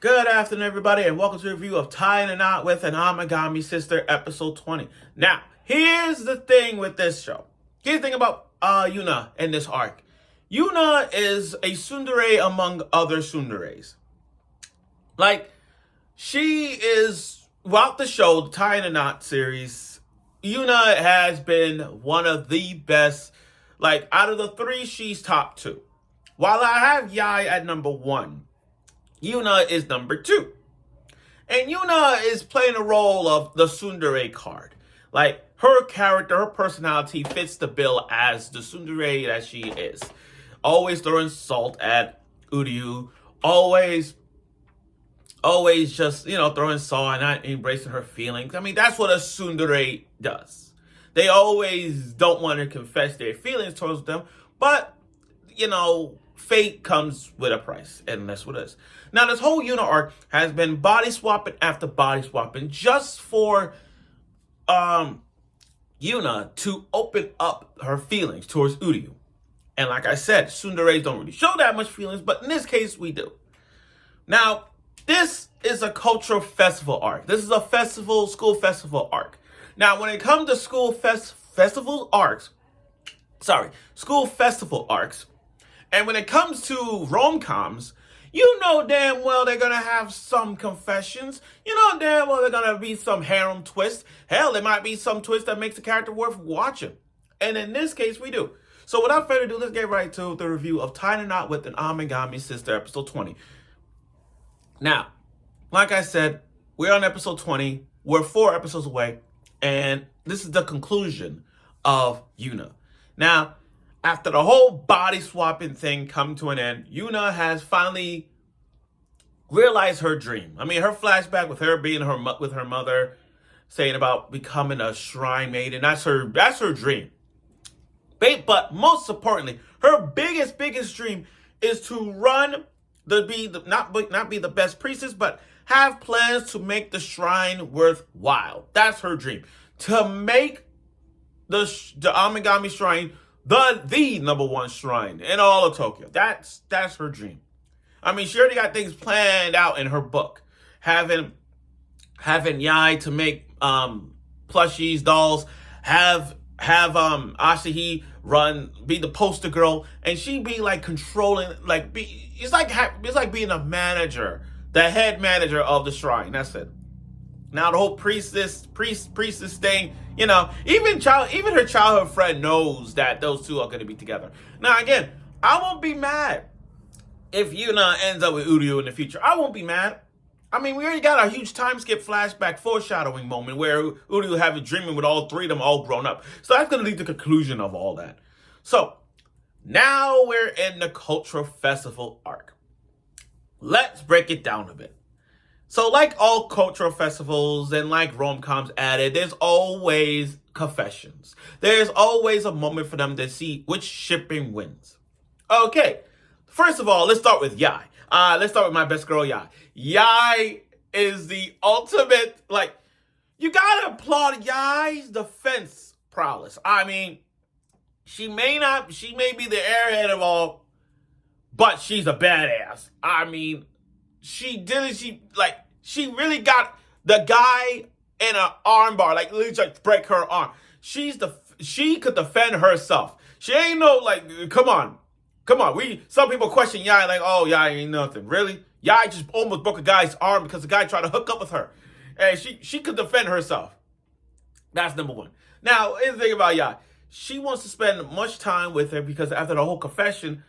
Good afternoon, everybody, and welcome to a review of Tying a Knot with an Amagami Sister, episode 20. Now, here's the thing with this show. Here's the thing about Yuna in this arc. Yuna is a tsundere among other tsunderes. Like, she is, throughout the show, the Tying a Knot series, Yuna has been one of the best. Like, out of the three, she's top two. While I have Yai at number one, Yuna is number two. And Yuna is playing a role of the tsundere card. Like, her character, her personality fits the bill as the tsundere that she is. Always throwing salt at Uryu. Always just, throwing salt and not embracing her feelings. I mean, that's what a tsundere does. They always don't want to confess their feelings towards them, but, fate comes with a price, and that's what it is. Now, this whole Yuna arc has been body swapping after body swapping just for Yuna to open up her feelings towards Uryu. And like I said, tsunderes don't really show that much feelings, but in this case, we do. Now, this is a cultural festival arc. This is a school festival arc. Now, when it comes to school festival arcs, and when it comes to rom-coms, you know damn well they're going to have some confessions. You know damn well they're going to be some harem twist. Hell, there might be some twist that makes the character worth watching. And in this case, we do. So without further ado, let's get right to the review of Tying a Knot with an Amagami Sister, episode 20. Now, like I said, we're on episode 20. We're 4 episodes away. And this is the conclusion of Yuna. Now, after the whole body swapping thing come to an end, Yuna has finally realized her dream. I mean, her flashback with her being with her mother, saying about becoming a shrine maiden, that's her dream. But most importantly, her biggest dream is to not be the best priestess, but have plans to make the shrine worthwhile. That's her dream. To make the Amagami shrine the number one shrine in all of Tokyo. That's her dream. I mean, she already got things planned out in her book. Having Yai to make plushies, dolls, have Asahi be the poster girl, and she be like controlling, it's like being a manager, the head manager of the shrine. That's it. Now the whole priestess thing, even her childhood friend knows that those two are going to be together. Now again, I won't be mad if Yuna ends up with Uryu in the future. I won't be mad. I mean, we already got a huge time skip flashback foreshadowing moment where Uryu having dreaming with all three of them all grown up. So that's going to lead to the conclusion of all that. So now we're in the cultural festival arc. Let's break it down a bit. So like all cultural festivals and like rom-coms added, there's always confessions. There's always a moment for them to see which shipping wins. Okay, first of all, let's start with Yai. Let's start with my best girl, Yai. Yai is the ultimate, you gotta applaud Yai's defense prowess. I mean, she may be the airhead of all, but she's a badass. I mean, she really got the guy in an armbar, literally just break her arm. She could defend herself. She ain't come on. Some people question Yai oh, Yai ain't nothing. Really? Yai just almost broke a guy's arm because the guy tried to hook up with her. And she could defend herself. That's number one. Now, here's the thing about Yai. She wants to spend much time with her because after the whole confession,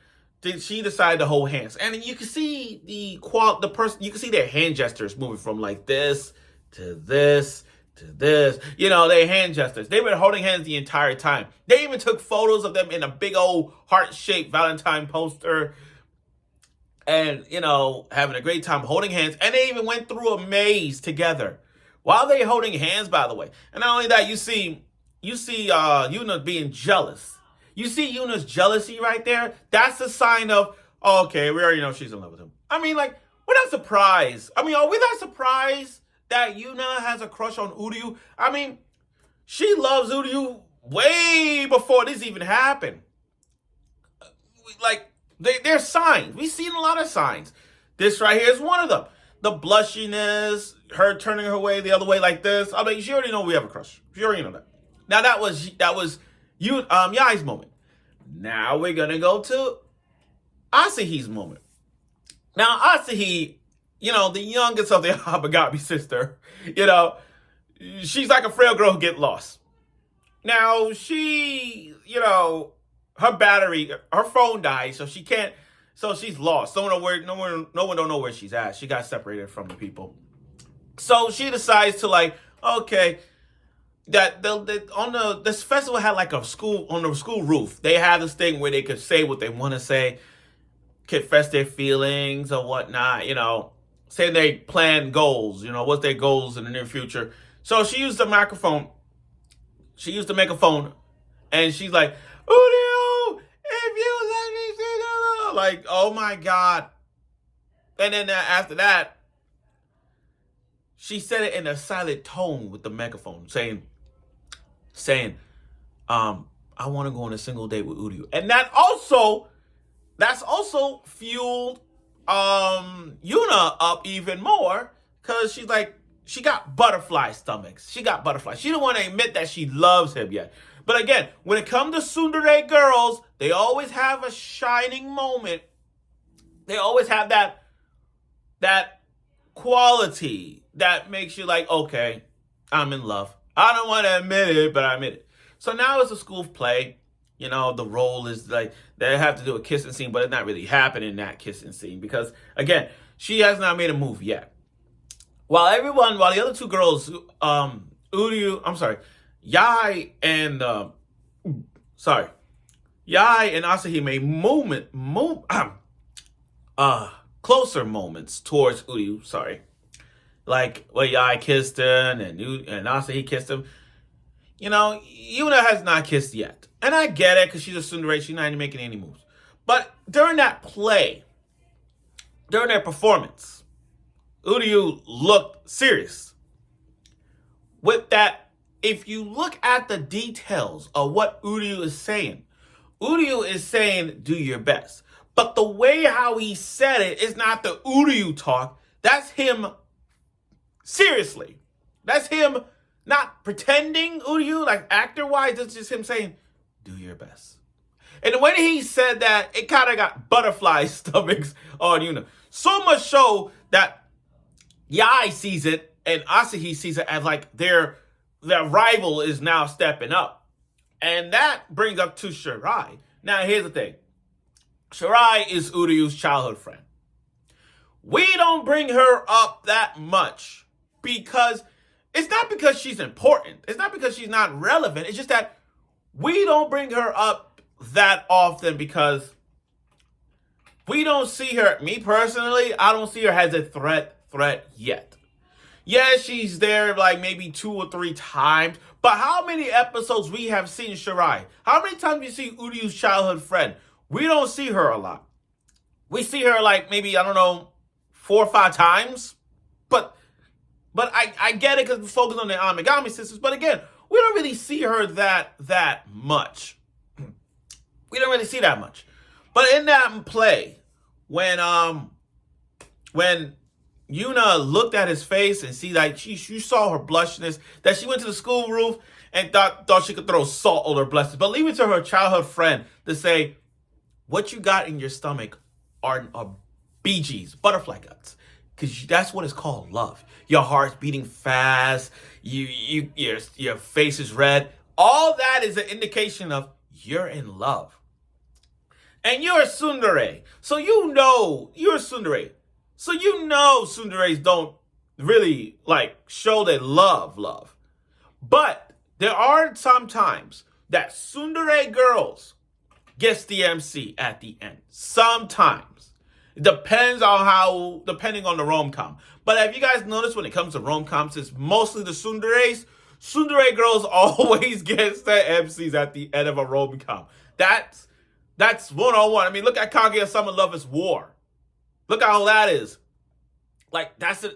she decided to hold hands. And you can see you can see their hand gestures moving from this to this to this. Their hand gestures. They've been holding hands the entire time. They even took photos of them in a big old heart-shaped Valentine poster. And, having a great time holding hands. And they even went through a maze together. While they're holding hands, by the way. And not only that, you see Yuna being jealous. You see Yuna's jealousy right there? That's a sign of, okay, we already know she's in love with him. I mean, we're not surprised. I mean, are we not surprised that Yuna has a crush on Uryu? I mean, she loves Uryu way before this even happened. There's signs. We've seen a lot of signs. This right here is one of them. the blushiness, her turning her way the other way like this. I mean, she already know we have a crush. She already know that. Now that was you Yai's moment. Now we're gonna go to Asahi's moment. Now Asahi, the youngest of the Amagami sister, she's like a frail girl who get lost. Now she, her phone died, so she can't. So she's lost. No one don't know where she's at. She got separated from the people. So she decides to okay, that this festival had like a school on the school roof. They had this thing where they could say what they want to say, confess their feelings or whatnot. Say they plan goals. What's their goals in the near future. So she used the microphone. She used the megaphone, and she's like, "Uryu, if you let me see the like, oh my god!" And then after that, she said it in a silent tone with the megaphone, saying, "I want to go on a single date with Uryu," and that's also fueled Yuna up even more because she's like. She got butterfly stomachs. She got butterflies. She don't want to admit that she loves him yet. But again, when it comes to tsundere girls, they always have a shining moment. They always have that quality that makes you like, okay, I'm in love. I don't want to admit it, but I admit it. So now it's a school play. The role is like they have to do a kissing scene, but it's not really happening in that kissing scene because, again, she has not made a move yet. While the other two girls, Yai and Asahi made closer moments towards Uryu. Sorry, like where Yai kissed him and Asahi kissed him. Yuna has not kissed yet, and I get it because she's a tsundere. She's not even making any moves. But during that play, during their performance. Uryu looked serious. With that, if you look at the details of what Uryu is saying do your best. But the way how he said it is not the Uryu talk. That's him seriously. That's him not pretending Uryu, like actor-wise. It's just him saying, do your best. And the way that he said that, it kind of got butterfly stomachs on Yuna. So much so that Yai sees it and Asahi sees it as like their rival is now stepping up. And that brings up to Shirai. Now, here's the thing. Shirai is Uryu's childhood friend. We don't bring her up that much because it's not because she's important. It's not because she's not relevant. It's just that we don't bring her up that often because we don't see her, me personally, I don't see her as a threat yet. Yeah, she's there like maybe 2 or 3 times, but how many episodes we have seen Shirai? How many times we see Uryu's childhood friend? We don't see her a lot. We see her like maybe, I don't know, 4 or 5 times, but I get it because we focus on the Amagami sisters, but again, we don't really see her that much. We don't really see that much. But in that play, when Yuna looked at his face and see like you saw her blushiness, that she went to the school roof and thought she could throw salt on her blushes. But leave it to her childhood friend to say, what you got in your stomach are BGs, butterfly guts. Because that's what it's called, love. Your heart's beating fast, your face is red. All that is an indication of you're in love. And you're a tsundere. So you're a tsundere. So tsunderes don't really show they love. But there are some times that tsundere girls gets the MC at the end. Sometimes. It depending on the rom-com. But have you guys noticed when it comes to rom-coms, it's mostly the tsunderes? Tsundere girls always gets the MCs at the end of a rom-com. That's one-on-one. I mean, look at Kaguya-sama Love is War. Look how that is. That's a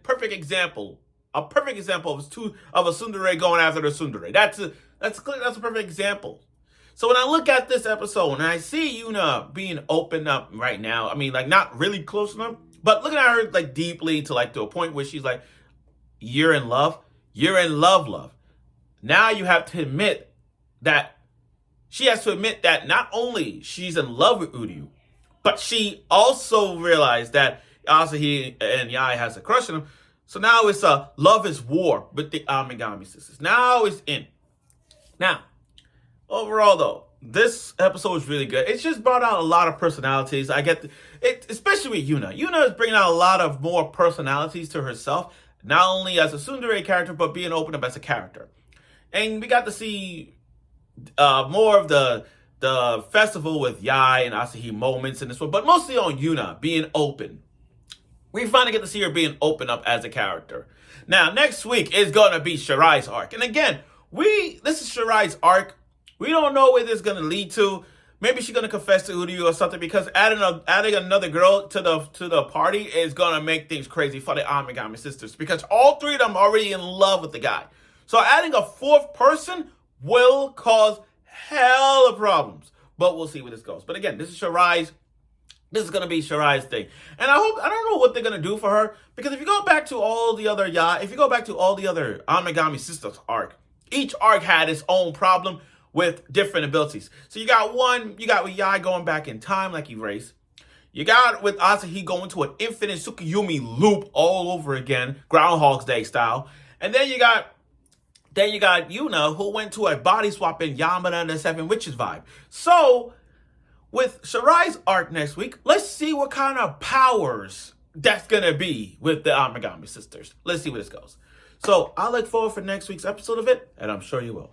perfect example. A perfect example of a tsundere going after the tsundere. That's a perfect example. So when I look at this episode and I see Yuna being opened up right now, I mean, not really close enough, But looking at her like deeply to like to a point where she's like, you're in love. You're in love, love. Now you have to admit that she has to admit that not only she's in love with Uryu, but she also realized that Asahi and Yai has a crush on him. So now it's a love is war with the Amagami sisters. Now it's in. Now, overall though, this episode is really good. It's just brought out a lot of personalities. I get it, especially with Yuna. Yuna is bringing out a lot of more personalities to herself, not only as a tsundere character, but being open up as a character. And we got to see more of the festival with Yai and Asahi moments in this one, but mostly on Yuna being open. We finally get to see her being open up as a character. Now, next week is going to be Shirai's arc. And again, this is Shirai's arc. We don't know where this is going to lead to. Maybe she's going to confess to Uryu or something, because adding another girl to the party is going to make things crazy for the Amagami sisters, because all three of them are already in love with the guy. So adding a fourth person will cause hell of problems. But we'll see where this goes. But again, this is going to be Shirai's thing. And I don't know what they're going to do for her, because if you go back to all the other Amagami sisters arc, each arc had its own problem with different abilities. So you got with Yai going back in time like Erase. You got with Asahi going to an infinite Tsukuyomi loop all over again, Groundhog's Day style. And then you got Yuna, who went to a body swap in Yamada and the Seven Witches vibe. So with Shirai's arc next week, let's see what kind of powers that's going to be with the Amagami sisters. Let's see where this goes. So I look forward for next week's episode of it, and I'm sure you will.